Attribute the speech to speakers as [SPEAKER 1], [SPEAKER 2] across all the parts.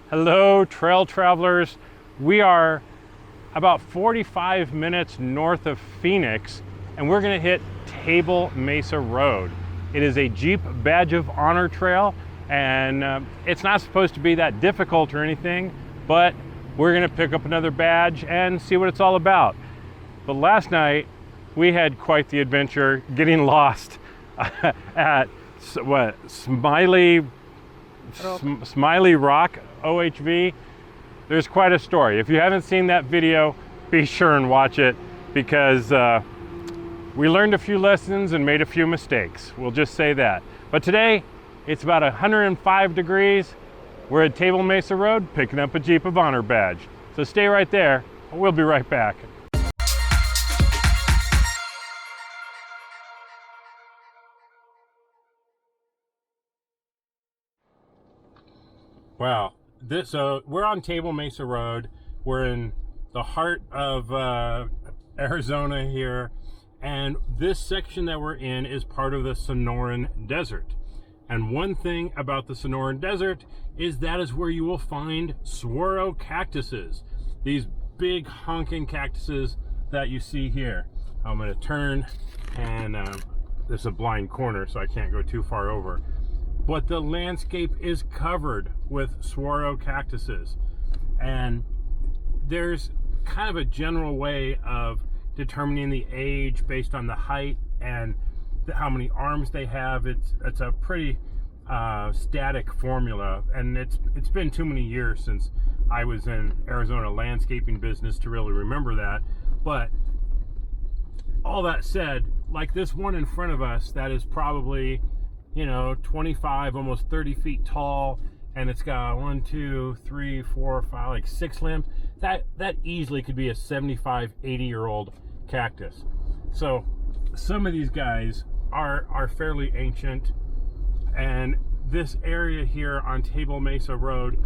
[SPEAKER 1] Hello, trail travelers. We are about 45 minutes north of Phoenix, and we're gonna hit Table Mesa Road. It is a Jeep Badge of Honor trail, and it's not supposed to be that difficult or anything, but we're gonna pick up another badge and see what it's all about. But last night, we had quite the adventure getting lost at Smiley Rock OHV. There's quite a story. If you haven't seen that video, be sure and watch it, because we learned a few lessons and made a few mistakes. We'll just say that. But today, it's about 105 degrees. We're at Table Mesa Road picking up a Jeep of Honor badge. So stay right there. We'll be right back. Wow. So we're on Table Mesa Road. We're in the heart of Arizona here, and this section that we're in is part of the Sonoran Desert. And one thing about the Sonoran Desert is that is where you will find saguaro cactuses, these big honking cactuses that you see here. I'm going to turn, and this is a blind corner, so I can't go too far over. But the landscape is covered with saguaro cactuses, and there's kind of a general way of determining the age based on the height and how many arms they have. It's a pretty static formula, and it's been too many years since I was in Arizona landscaping business to really remember that. But all that said, like this one in front of us that is probably 25, almost 30 feet tall, and it's got 1, 2, 3, 4, 5, like 6 limbs. That easily could be a 75, 80-year-old cactus. So some of these guys are fairly ancient, and this area here on Table Mesa Road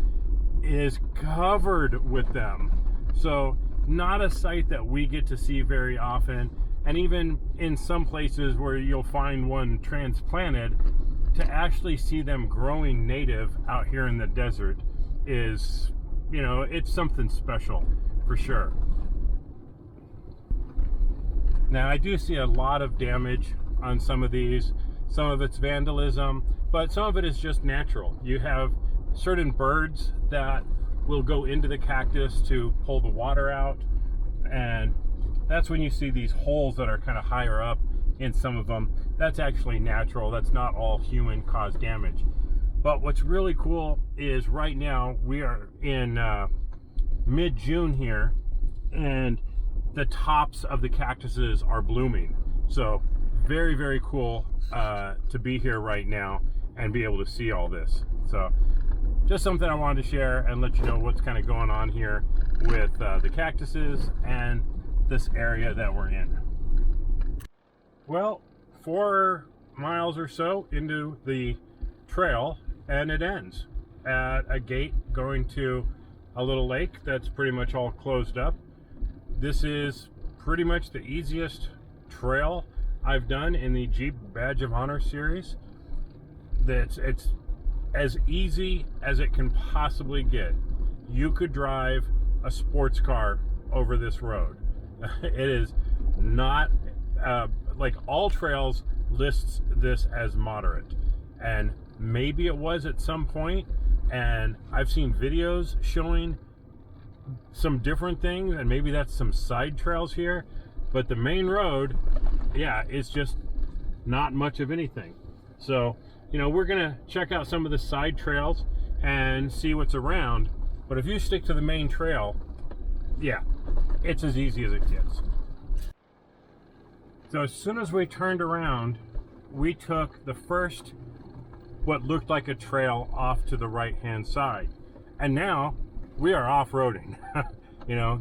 [SPEAKER 1] is covered with them. So not a sight that we get to see very often. And even in some places where you'll find one transplanted, to actually see them growing native out here in the desert is, it's something special for sure. Now, I do see a lot of damage on some of these. Some of it's vandalism, but some of it is just natural. You have certain birds that will go into the cactus to pull the water out, and that's when you see these holes that are kind of higher up in some of them. That's actually natural. That's not all human caused damage. But what's really cool is right now we are in mid-June here, and the tops of the cactuses are blooming. So very, very cool to be here right now and be able to see all this. So just something I wanted to share and let you know what's kind of going on here with the cactuses and this area that we're in. Well, 4 miles or so into the trail, and it ends at a gate going to a little lake that's pretty much all closed up. This is pretty much the easiest trail I've done in the Jeep Badge of Honor series. It's as easy as it can possibly get. You could drive a sports car over this road. It is not like All Trails lists this as moderate, and maybe it was at some point, and I've seen videos showing some different things, and maybe that's some side trails here, but the main road, yeah, it's just not much of anything. So we're gonna check out some of the side trails and see what's around, but if you stick to the main trail, yeah, it's as easy as it gets. So as soon as we turned around, we took the first, what looked like a trail off to the right-hand side. And now we are off-roading.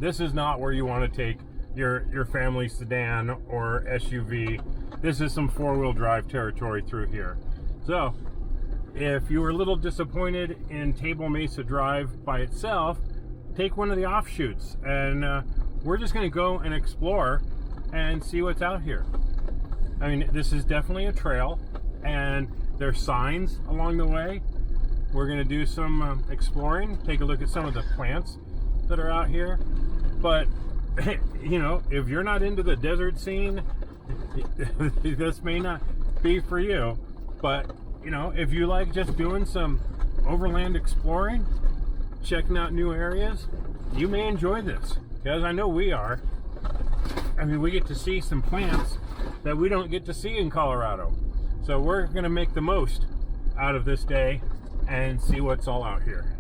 [SPEAKER 1] This is not where you want to take your family sedan or SUV. This is some 4-wheel drive territory through here. So if you were a little disappointed in Table Mesa Drive by itself, take one of the offshoots, and we're just going to go and explore and see what's out here. I mean, this is definitely a trail, and there's signs along the way, We're gonna do some exploring, take a look at some of the plants that are out here. But you know, if you're not into the desert scene, this may not be for you. But you know, if you like just doing some overland exploring, checking out new areas, you may enjoy this, because I know we are. I mean, we get to see some plants that we don't get to see in Colorado. So we're gonna make the most out of this day and see what's all out here.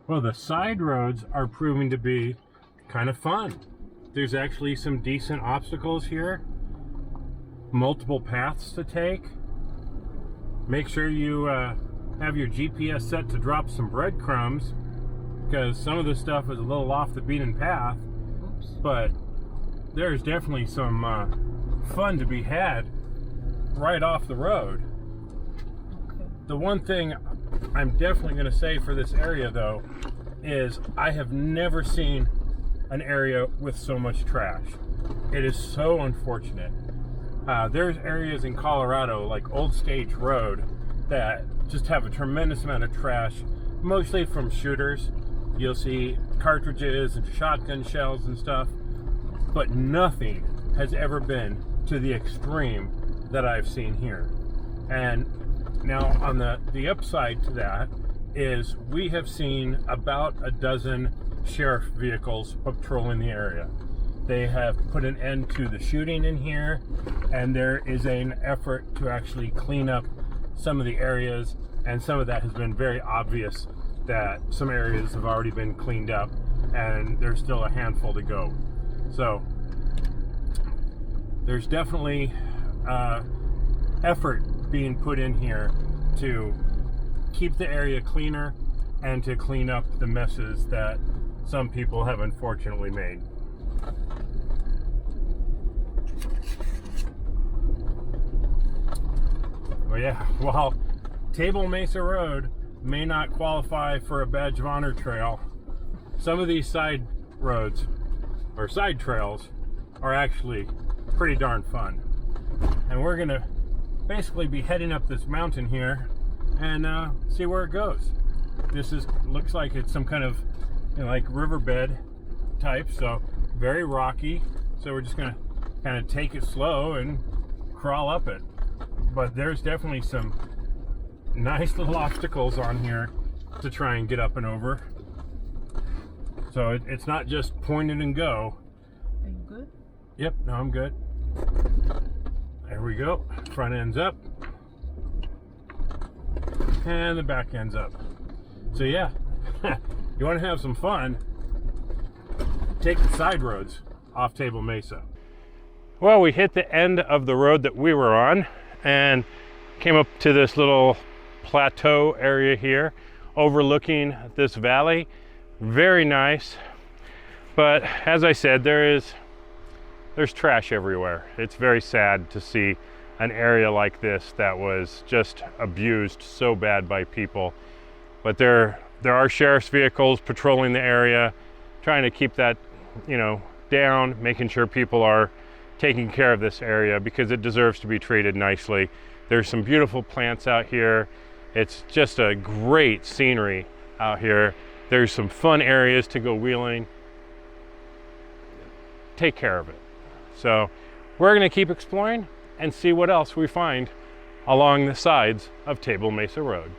[SPEAKER 1] Well, the side roads are proving to be kind of fun. There's actually some decent obstacles here, multiple paths to take. Make sure you have your GPS set to drop some breadcrumbs, because some of this stuff is a little off the beaten path. Oops. But there's definitely some fun to be had right off the road. Okay. The one thing I'm definitely going to say for this area, though, is I have never seen an area with so much trash. It is so unfortunate. There's areas in Colorado, like Old Stage Road, that just have a tremendous amount of trash, mostly from shooters. You'll see cartridges and shotgun shells and stuff, but nothing has ever been to the extreme that I've seen here. And now on the upside to that is we have seen about a dozen sheriff vehicles patrolling the area. They have put an end to the shooting in here, and there is an effort to actually clean up some of the areas, and some of that has been very obvious that some areas have already been cleaned up and there's still a handful to go. So there's definitely effort being put in here to keep the area cleaner and to clean up the messes that some people have unfortunately made. Well, yeah, while Table Mesa Road may not qualify for a badge of honor trail, some of these side roads or side trails are actually pretty darn fun. And we're gonna basically be heading up this mountain here and see where it goes. This looks like it's some kind of, you know, like riverbed type, so very rocky. So we're just gonna kind of take it slow and crawl up it. But there's definitely some nice little obstacles on here to try and get up and over. So it's not just point it and go.
[SPEAKER 2] Are you good?
[SPEAKER 1] Yep, no, I'm good. There we go. Front end's up. And the back end's up. So yeah, you want to have some fun, take the side roads off Table Mesa. Well, we hit the end of the road that we were on and came up to this little plateau area here overlooking this valley. Very nice, but as I said, there's trash everywhere. It's very sad to see an area like this that was just abused so bad by people. But there are sheriff's vehicles patrolling the area, trying to keep that, you know, down, making sure people are taking care of this area because it deserves to be treated nicely. There's some beautiful plants out here. It's just a great scenery out here. There's some fun areas to go wheeling. Take care of it. So we're gonna keep exploring and see what else we find along the sides of Table Mesa Road.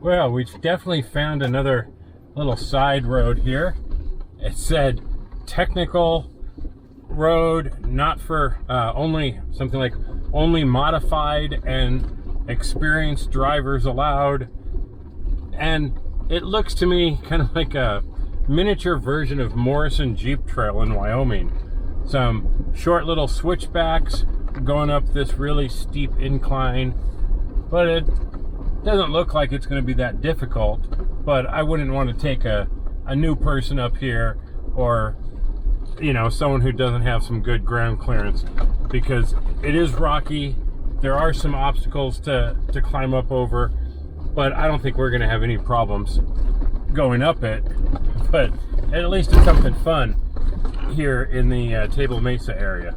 [SPEAKER 1] Well, we've definitely found another little side road here. It said technical road, not for only something like only modified and experienced drivers allowed. And it looks to me kind of like a miniature version of Morrison Jeep Trail in Wyoming. Some short little switchbacks going up this really steep incline, but it doesn't look like it's going to be that difficult. But I wouldn't want to take a new person up here, or you know, someone who doesn't have some good ground clearance, because it is rocky. There are some obstacles to climb up over, but I don't think we're going to have any problems going up it. But at least it's something fun here in the Table Mesa area.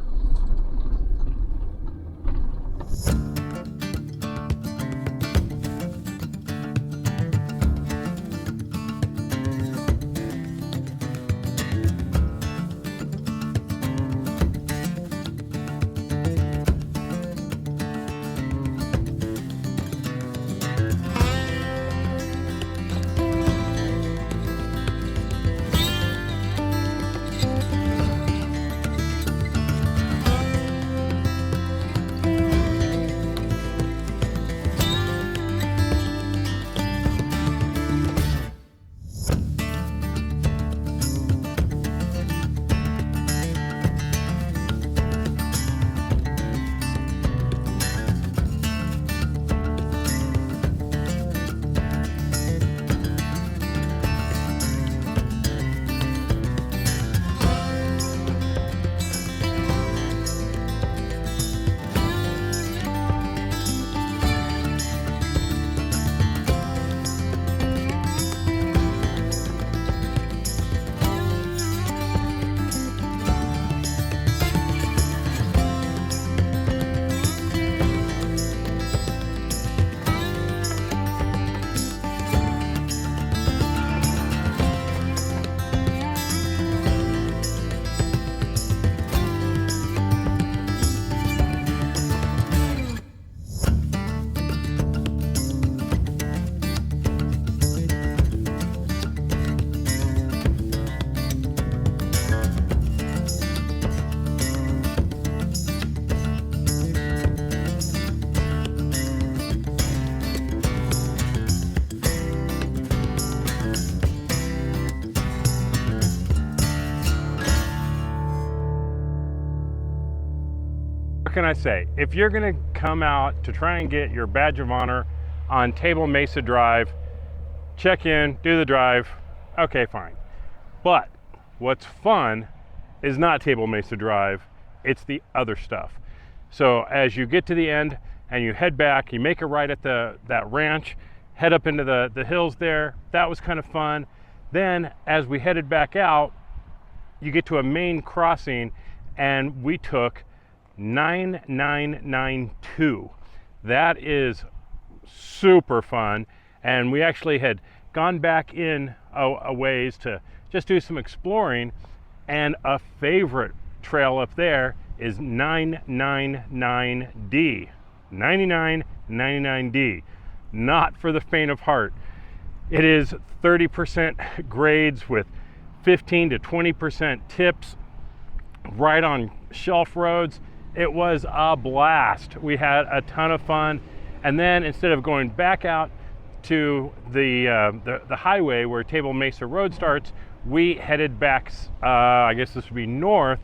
[SPEAKER 1] What can I say? If you're gonna come out to try and get your badge of honor on Table Mesa Drive, check in, do the drive, okay, fine. But what's fun is not Table Mesa Drive, it's the other stuff. So as you get to the end and you head back, you make a right at that ranch, head up into the hills there. That was kind of fun. Then as we headed back out, you get to a main crossing, and we took 9992. That is super fun. And we actually had gone back in a ways to just do some exploring, and a favorite trail up there is 999D. 9999D. Not for the faint of heart. It is 30% grades with 15 to 20% tips, right on shelf roads. It was a blast. We had a ton of fun. And then instead of going back out to the highway where Table Mesa Road starts, we headed back, I guess this would be north,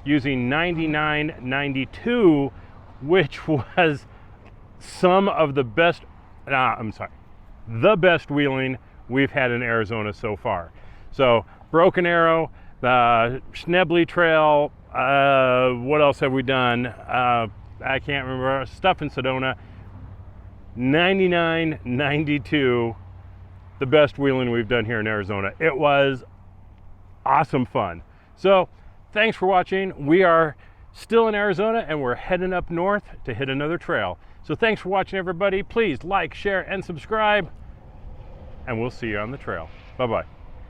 [SPEAKER 1] using 9992, which was some of the best, the best wheeling we've had in Arizona so far. So Broken Arrow, the Schnebley Trail, what else have we done? I can't remember. Stuff in Sedona. 9992, the best wheeling we've done here in Arizona. It was awesome fun. So thanks for watching. We are still in Arizona, and we're heading up north to hit another trail. So thanks for watching, everybody. Please like, share, and subscribe, and we'll see you on the trail. Bye-bye.